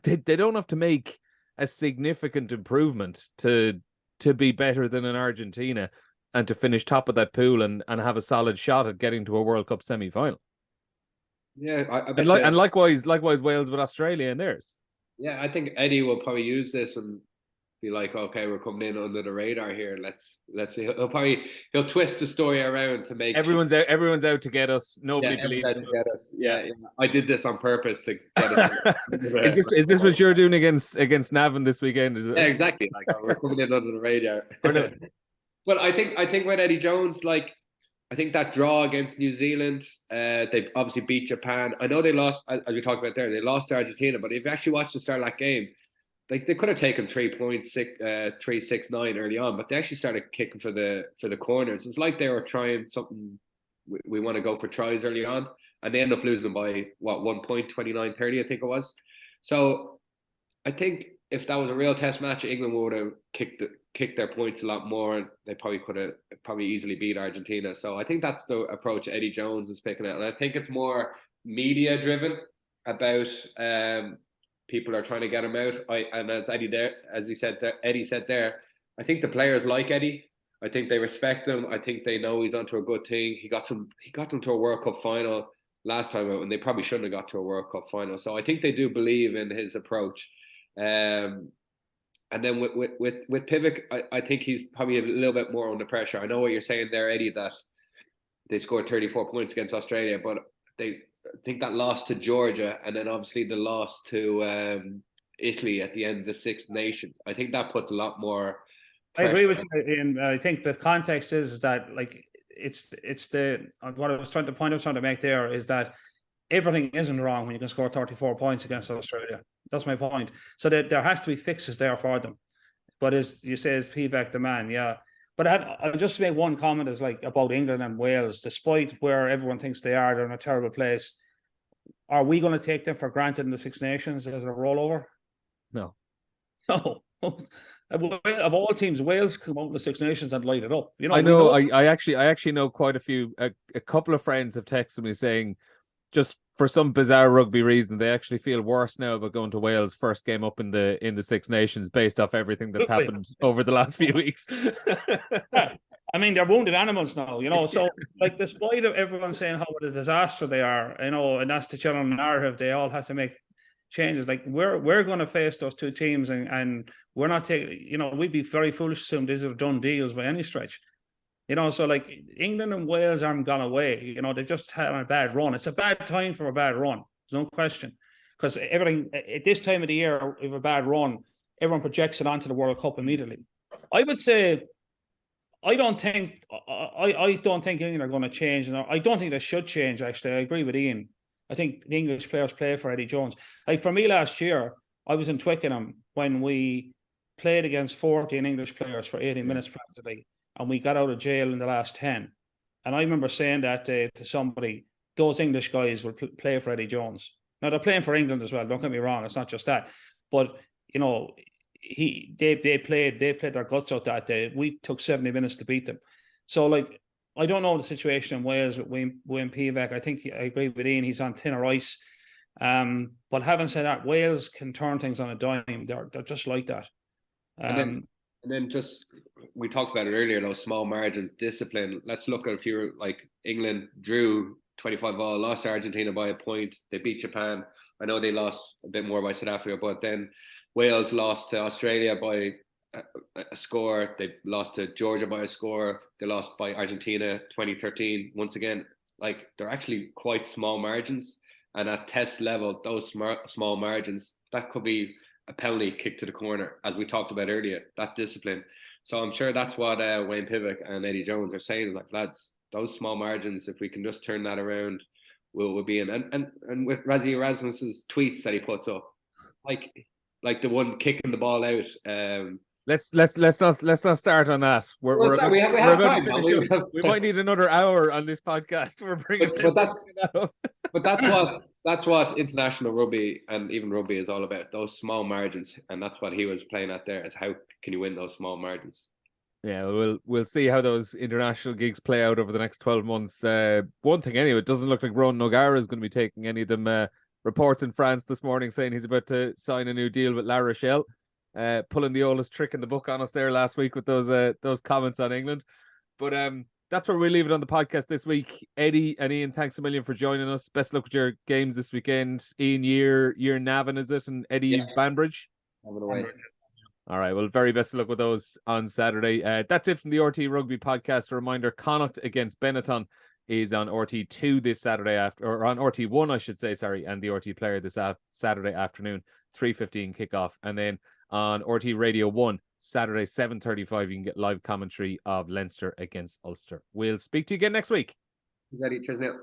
Speaker 1: they don't have to make a significant improvement to to be better than an Argentina and to finish top of that pool and have a solid shot at getting to a World Cup semi-final.
Speaker 3: Yeah, I bet
Speaker 1: and likewise Wales with Australia in theirs.
Speaker 3: Yeah, I think Eddie will probably use this and be like, okay, we're coming in under the radar here. Let's see. He'll twist the story around to make
Speaker 1: everyone's out to get us. Nobody believes in us.
Speaker 3: Yeah, I did this on purpose to get us.
Speaker 1: Is this what you're doing against Navan this weekend? Is it?
Speaker 3: Yeah, exactly. Like we're coming in under the radar. But I think with Eddie Jones, like I think that draw against New Zealand, they obviously beat Japan. I know they lost, as we talked about there, they lost to Argentina, but if you actually watched the start of that game, like they could have taken 3 points, 3-6-9 early on, but they actually started kicking for the corners. It's like they were trying something. We want to go for tries early on, and they end up losing by 1 point, 29-30, I think it was. So I think if that was a real test match, England would have kicked their points a lot more, and they probably could have easily beat Argentina. So I think that's the approach Eddie Jones is picking out, and I think it's more media driven about people are trying to get him out. And as Eddie said there, I think the players like Eddie. I think they respect him. I think they know he's onto a good thing. He got them to a World Cup final last time out, and they probably shouldn't have got to a World Cup final. So I think they do believe in his approach. And then with Pivac, I think he's probably a little bit more under pressure. I know what you're saying there, Eddie, that they scored 34 points against Australia, but I think that loss to Georgia, and then obviously the loss to Italy at the end of the Six Nations, I think that puts a lot more pressure.
Speaker 2: I agree with you, and I think the context is that like it's the what I was trying to make there is that everything isn't wrong when you can score 34 points against Australia. That's my point. So there has to be fixes there for them. But as you say, is Pivac the man? Yeah. But I'll just make one comment is like about England and Wales. Despite where everyone thinks they're in a terrible place, are we going to take them for granted in the Six Nations as a rollover?
Speaker 1: No.
Speaker 2: No. Of all teams, Wales come out in the Six Nations and light it up. You know,
Speaker 1: I actually know quite a few. A couple of friends have texted me saying, just for some bizarre rugby reason, they actually feel worse now about going to Wales' first game up in the Six Nations based off everything that's happened over the last few weeks.
Speaker 2: Yeah. I mean, they're wounded animals now, you know. So, like, despite everyone saying how what a disaster they are, you know, and that's the general narrative, they all have to make changes. Like, we're going to face those two teams, and we're not taking. You know, we'd be very foolish to assume these are done deals by any stretch. You know, so like England and Wales aren't gone away. You know, they just had a bad run. It's a bad time for a bad run. There's no question. Because everything at this time of the year, if a bad run, everyone projects it onto the World Cup immediately. I would say, I don't think England are going to change, and I don't think they should change. Actually, I agree with Ian. I think the English players play for Eddie Jones. Like for me last year, I was in Twickenham when we played against 14 English players for 80 minutes practically. And we got out of jail in the last 10. And I remember saying that to somebody, those English guys will play for Eddie Jones. Now, they're playing for England as well. Don't get me wrong. It's not just that. But, you know, they played their guts out that day. We took 70 minutes to beat them. So, like, I don't know the situation in Wales with Wayne Pivac. I think I agree with Ian. He's on thinner ice. But having said that, Wales can turn things on a dime. They're just like that.
Speaker 3: And then just, we talked about it earlier, those small margins, discipline. Let's look at a few, like England drew 25-all, lost to Argentina by a point. They beat Japan. I know they lost a bit more by South Africa, but then Wales lost to Australia by a score. They lost to Georgia by a score. They lost by Argentina 2013. Once again, like they're actually quite small margins. And at test level, those small margins, that could be a penalty kick to the corner, as we talked about earlier, that discipline. So I'm sure that's what Wayne Pivac and Eddie Jones are saying, like, lads, those small margins, if we can just turn that around, we'll be in. And with Rassie Erasmus's tweets that he puts up, like the one kicking the ball out.
Speaker 1: Let's not start on that.
Speaker 3: We have time.
Speaker 1: We might need another hour on this podcast. We're bringing,
Speaker 3: but that's what international rugby and even rugby is all about. Those small margins, and that's what he was playing at there. Is how can you win those small margins?
Speaker 1: Yeah, we'll see how those international gigs play out over the next 12 months. One thing anyway, it doesn't look like Ronan O'Gara is going to be taking any of them. Reports in France this morning saying he's about to sign a new deal with La Rochelle. pulling the oldest trick in the book on us there last week with those comments on England. But that's where we'll leave it on the podcast this week. Eddie and Ian, thanks a million for joining us. Best luck with your games this weekend. Ian, you're Navan, is it? And Eddie, Banbridge? All right, well, very best of luck with those on Saturday. That's it from the RTÉ Rugby podcast. A reminder, Connacht against Benetton is on RT2 this Saturday or on RT1, I should say, sorry, and the RT Player this Saturday afternoon, 3:15 kickoff. And then on RT Radio 1, Saturday, 7:35, you can get live commentary of Leinster against Ulster. We'll speak to you again next week.
Speaker 3: Cheers now.